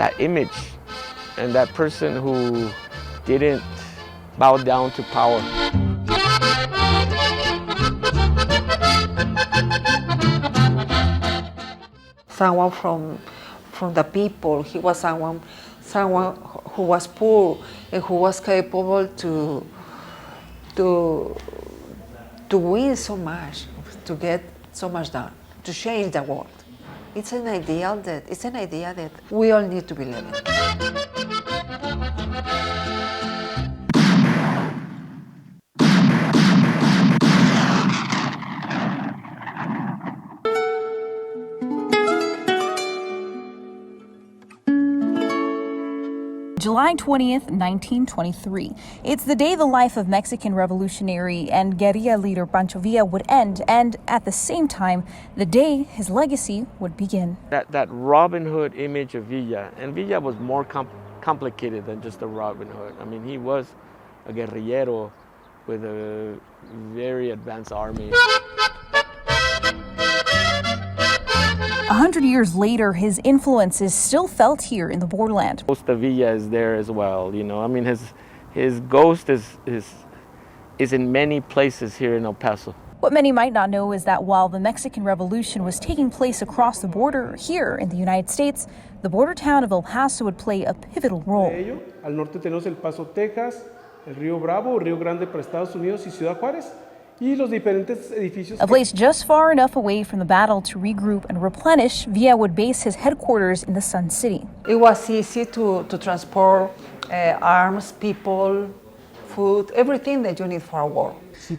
that image and that person who didn't bow down to power. Someone from the people. He was someone who was poor and who was capable to win so much, to get so much done, to change the world. It's an idea that we all need to believe in. July 20th, 1923. It's the day the life of Mexican revolutionary and guerrilla leader Pancho Villa would end, and at the same time, the day his legacy would begin. That Robin Hood image of Villa, and Villa was more complicated than just a Robin Hood. I mean, he was a guerrillero with a very advanced army. 100 years later, his influence is still felt here in the borderland. Ghost of Villa is there as well, you know. I mean, his ghost is in many places here in El Paso. What many might not know is that while the Mexican Revolution was taking place across the border here in the United States, the border town of El Paso would play a pivotal role. Al norte tenemos El Paso, Texas, el Río Bravo, Río Grande para Estados Unidos y Ciudad Juárez. A place just far enough away from the battle to regroup and replenish, Villa would base his headquarters in the Sun City. It was easy to transport arms, people, food, everything that you need for a war.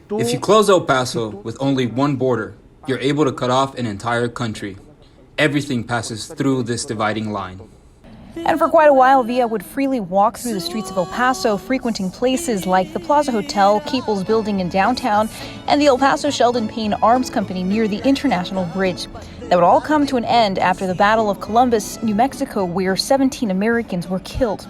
If you close El Paso with only one border, you're able to cut off an entire country. Everything passes through this dividing line. And for quite a while, Villa would freely walk through the streets of El Paso, frequenting places like the Plaza Hotel, Keeples Building in downtown, and the El Paso Sheldon Payne Arms Company near the International Bridge. That would all come to an end after the Battle of Columbus, New Mexico, where 17 Americans were killed.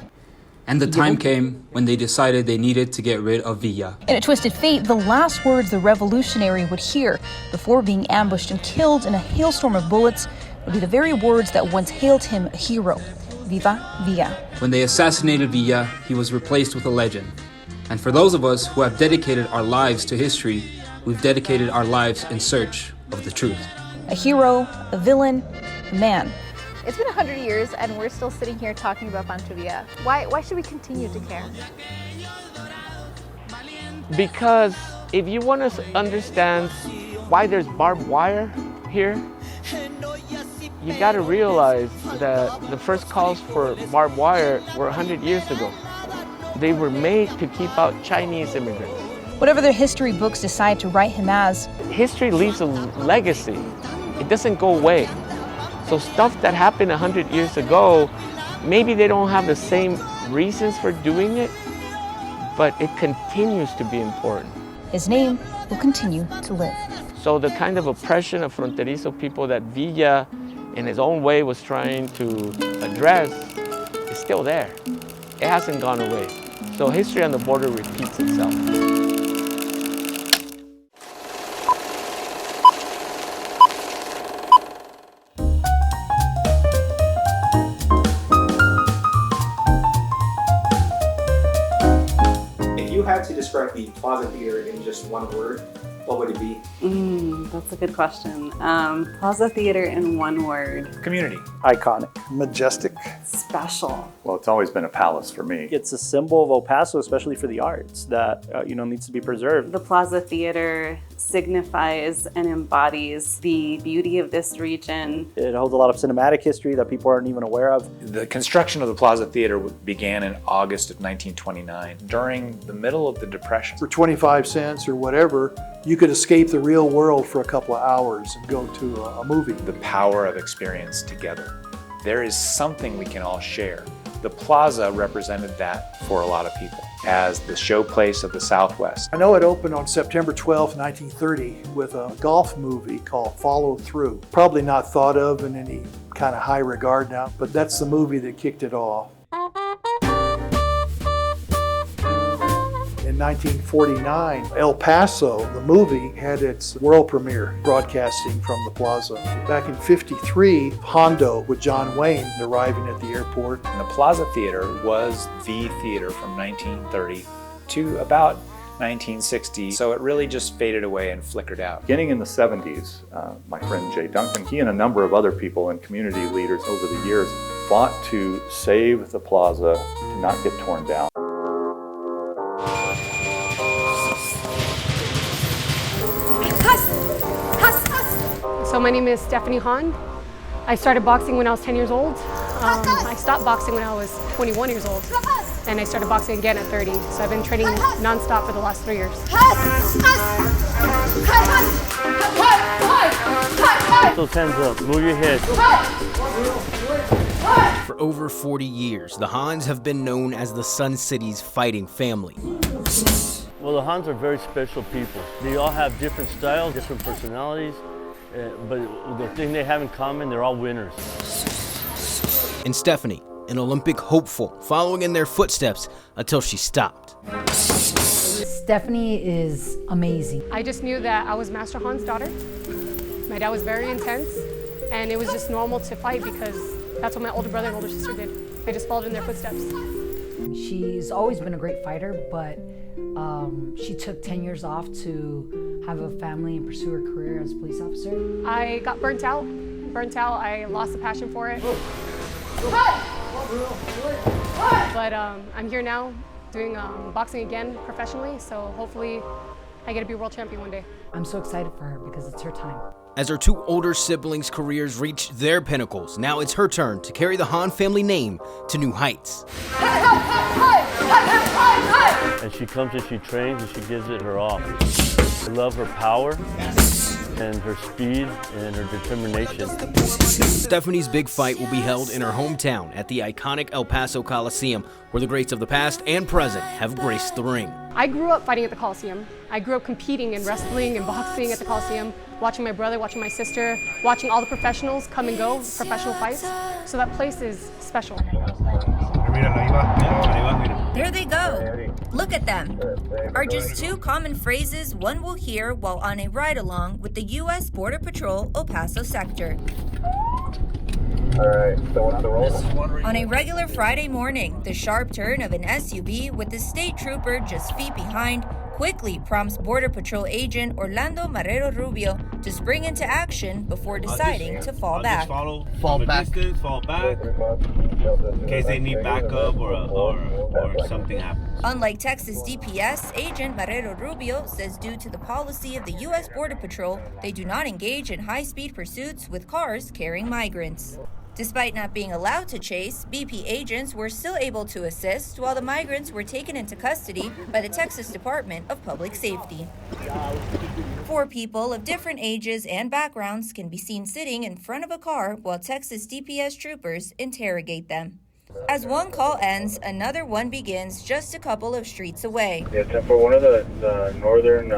And the time came when they decided they needed to get rid of Villa. In a twisted fate, the last words the revolutionary would hear before being ambushed and killed in a hailstorm of bullets would be the very words that once hailed him a hero. Viva Villa. When they assassinated Villa, he was replaced with a legend. And for those of us who have dedicated our lives to history, we've dedicated our lives in search of the truth. A hero, a villain, a man. It's been 100 years and we're still sitting here talking about Pancho Villa. Why should we continue to care? Because if you want to understand why there's barbed wire here, you got to realize that the first calls for barbed wire were 100 years ago. They were made to keep out Chinese immigrants. Whatever the history books decide to write him as, history leaves a legacy. It doesn't go away. So stuff that happened 100 years ago, maybe they don't have the same reasons for doing it, but it continues to be important. His name will continue to live. So the kind of oppression of fronterizo people that Villa in his own way was trying to address is still there. It hasn't gone away. So history on the border repeats itself. If you had to describe the Plaza Theater in just one word, what would it be? That's a good question. Plaza Theater in one word. Community. Iconic. Majestic. Special. Well, it's always been a palace for me. It's a symbol of El Paso, especially for the arts, that needs to be preserved. The Plaza Theater signifies and embodies the beauty of this region. It holds a lot of cinematic history that people aren't even aware of. The construction of the Plaza Theater began in August of 1929, during the middle of the Depression. For 25 cents or whatever, you could escape the real world for a couple of hours and go to a movie. The power of experience together. There is something we can all share. The Plaza represented that for a lot of people as the showplace of the Southwest. I know it opened on September 12, 1930 with a golf movie called Follow Through. Probably not thought of in any kind of high regard now, but that's the movie that kicked it off. In 1949, El Paso, the movie, had its world premiere broadcasting from the plaza. Back in '53, Hondo with John Wayne arriving at the airport. And the Plaza Theater was the theater from 1930 to about 1960, so it really just faded away and flickered out. Beginning in the 70s, my friend Jay Duncan, he and a number of other people and community leaders over the years fought to save the plaza, to not get torn down. So my name is Stephanie Hahn. I started boxing when I was 10 years old. I stopped boxing when I was 21 years old. And I started boxing again at 30. So I've been training nonstop for the last 3 years. Those hands up, move your head. For over 40 years, the Hans have been known as the Sun City's fighting family. Well, the Hans are very special people. They all have different styles, different personalities, but the thing they have in common, they're all winners. And Stephanie, an Olympic hopeful, following in their footsteps until she stopped. Stephanie is amazing. I just knew that I was Master Han's daughter. My dad was very intense, and it was just normal to fight because that's what my older brother and older sister did. I just followed in their footsteps. She's always been a great fighter, but she took 10 years off to have a family and pursue her career as a police officer. I got burnt out. I lost the passion for it. But I'm here now doing boxing again professionally, so hopefully I get to be world champion one day. I'm so excited for her because it's her time. As her two older siblings' careers reach their pinnacles, now it's her turn to carry the Hahn family name to new heights. And she comes and she trains and she gives it her all. I love her power and her speed and her determination. Stephanie's big fight will be held in her hometown at the iconic El Paso Coliseum, where the greats of the past and present have graced the ring. I grew up fighting at the Coliseum. I grew up competing in wrestling and boxing at the Coliseum, watching my brother, watching my sister, watching all the professionals come and go, professional fights. So that place is special. There they go. Look at them. Are just two common phrases one will hear while on a ride-along with the U.S. Border Patrol El Paso sector. On a regular Friday morning, the sharp turn of an SUV with the state trooper just feet behind quickly prompts Border Patrol agent Orlando Marrero Rubio to spring into action before deciding to fall back. Fall back in case they need backup or something happens. Unlike Texas DPS, agent Marrero Rubio says due to the policy of the U.S. Border Patrol, they do not engage in high-speed pursuits with cars carrying migrants. Despite not being allowed to chase, BP agents were still able to assist while the migrants were taken into custody by the Texas Department of Public Safety. 4 people of different ages and backgrounds can be seen sitting in front of a car while Texas DPS troopers interrogate them. As one call ends, another one begins just a couple of streets away. Yeah, for one of the northern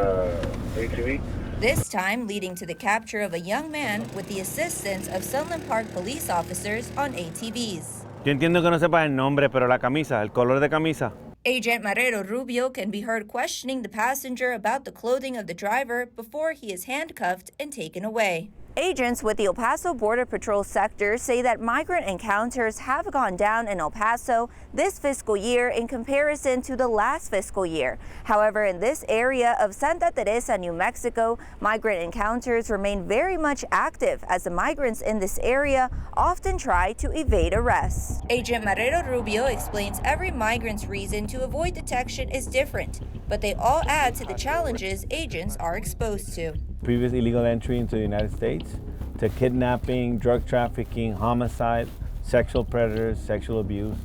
ATV. This time leading to the capture of a young man with the assistance of Sunland Park police officers on ATVs. Yo entiendo que no sepa el nombre, pero la camisa, el color de camisa. Agent Marrero Rubio can be heard questioning the passenger about the clothing of the driver before he is handcuffed and taken away. Agents with the El Paso Border Patrol sector say that migrant encounters have gone down in El Paso this fiscal year in comparison to the last fiscal year. However, in this area of Santa Teresa, New Mexico, migrant encounters remain very much active as the migrants in this area often try to evade arrest. Agent Marrero Rubio explains every migrant's reason to avoid detection is different, but they all add to the challenges agents are exposed to. Previous illegal entry into the United States, to kidnapping, drug trafficking, homicide, sexual predators, sexual abuse,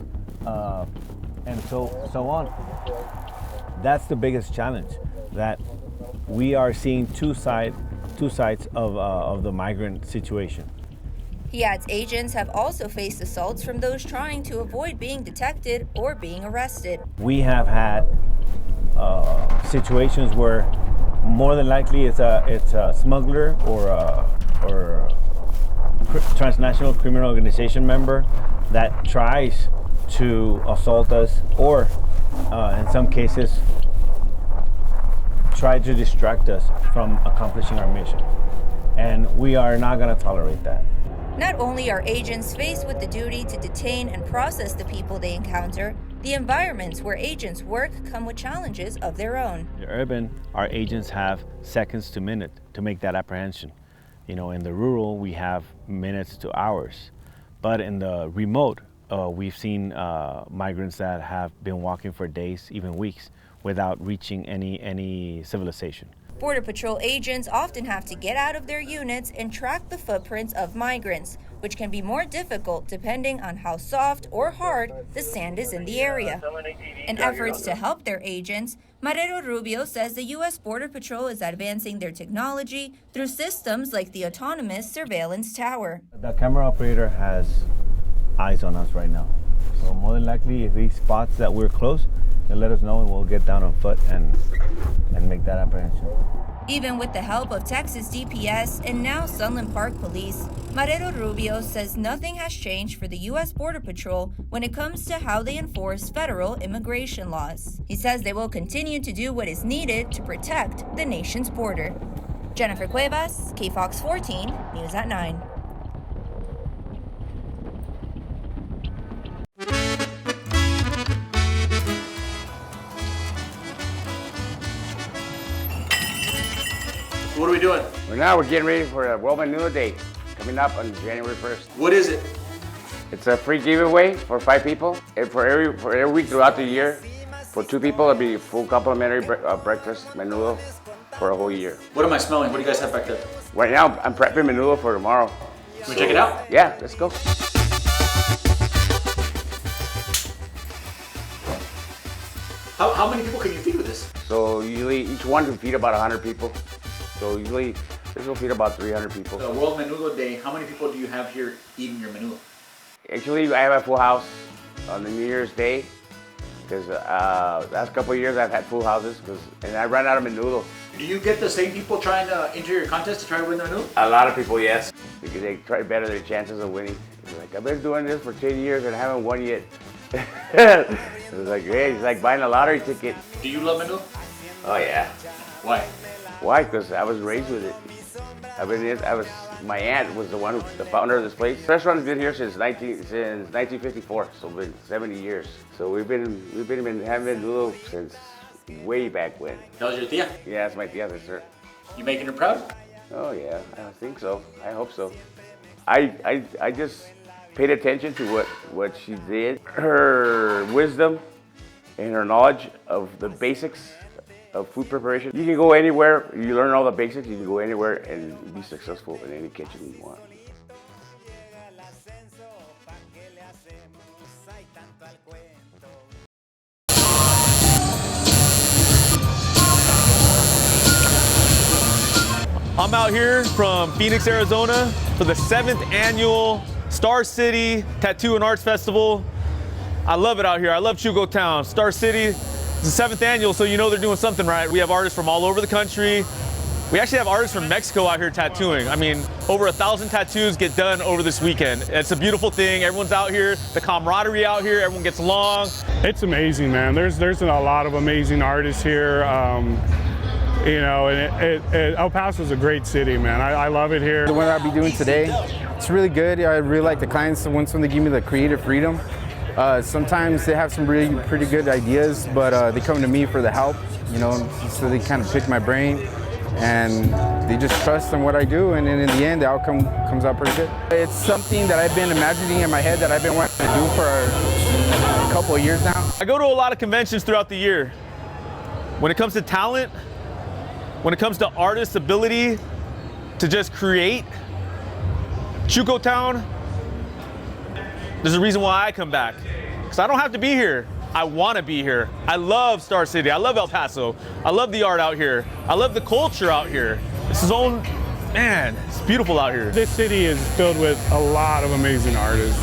and so on. That's the biggest challenge, that we are seeing two sides of the migrant situation. He adds agents have also faced assaults from those trying to avoid being detected or being arrested. We have had situations where more than likely it's a smuggler or a transnational criminal organization member that tries to assault us, or in some cases try to distract us from accomplishing our mission. And we are not going to tolerate that. Not only are agents faced with the duty to detain and process the people they encounter, the environments where agents work come with challenges of their own. In the urban, our agents have seconds to minute to make that apprehension. You know, in the rural, we have minutes to hours. But in the remote, we've seen migrants that have been walking for days, even weeks, without reaching any civilization. Border Patrol agents often have to get out of their units and track the footprints of migrants, which can be more difficult depending on how soft or hard the sand is in the area. In efforts to help their agents, Marrero Rubio says the U.S. Border Patrol is advancing their technology through systems like the autonomous surveillance tower. The camera operator has eyes on us right now. So more than likely, if he spots that we're close, he'll let us know and we'll get down on foot and make that apprehension. Even with the help of Texas DPS and now Sunland Park Police, Marrero Rubio says nothing has changed for the U.S. Border Patrol when it comes to how they enforce federal immigration laws. He says they will continue to do what is needed to protect the nation's border. Jennifer Cuevas, Kfox 14, News at 9. What are we doing? Well, now we're getting ready for World Menudo Day coming up on January 1st. What is it? It's a free giveaway for 5 people. And for every week throughout the year, for 2 people, it'll be full complimentary breakfast menudo for a whole year. What am I smelling? What do you guys have back there? Right now, I'm prepping menudo for tomorrow. Can we check it out? Yeah, let's go. How many people can you feed with this? So usually each one can feed about 100 people. So usually this will feed about 300 people. The World Menudo Day, how many people do you have here eating your menudo? Actually, I have a full house on the New Year's Day. Because last couple of years I've had full houses, and I ran out of menudo. Do you get the same people trying to enter your contest to try to win the menudo? A lot of people, yes. Because they try to better their chances of winning. They're like, I've been doing this for 10 years and I haven't won yet. It was like, hey, it's like buying a lottery ticket. Do you love menudo? Oh yeah. Why? Why? Because I was raised with it. My aunt was the founder of this place. The restaurant's been here since 1954, so it's been 70 years. So we've been having menudo since way back when. That was your tia? Yeah, that's my tia, yes, sir. You making her proud? Oh yeah, I think so. I hope so. I just paid attention to what she did. Her wisdom and her knowledge of the basics of food preparation. You can go anywhere, you learn all the basics, you can go anywhere and be successful in any kitchen you want. I'm out here from Phoenix, Arizona for the 7th annual Star City Tattoo and Arts Festival. I love it out here. I love Chuco Town. Star City, it's the 7th annual, so you know they're doing something right. We have artists from all over the country. We actually have artists from Mexico out here tattooing. I mean, over 1,000 tattoos get done over this weekend. It's a beautiful thing. Everyone's out here, the camaraderie out here, everyone gets along. It's amazing, man. There's a lot of amazing artists here. You know, and El Paso is a great city, man. I love it here. The one I'll be doing today, it's really good. I really like the clients, the ones when they give me the creative freedom. Sometimes they have some really pretty good ideas, but they come to me for the help, you know, so they kind of pick my brain and they just trust in what I do, and then in the end, the outcome comes out pretty good. It's something that I've been imagining in my head that I've been wanting to do for a couple of years now. I go to a lot of conventions throughout the year. When it comes to talent, when it comes to artists' ability to just create, Chuco Town, there's a reason why I come back. Because I don't have to be here. I want to be here. I love Star City. I love El Paso. I love the art out here. I love the culture out here. It's his own, man, it's beautiful out here. This city is filled with a lot of amazing artists.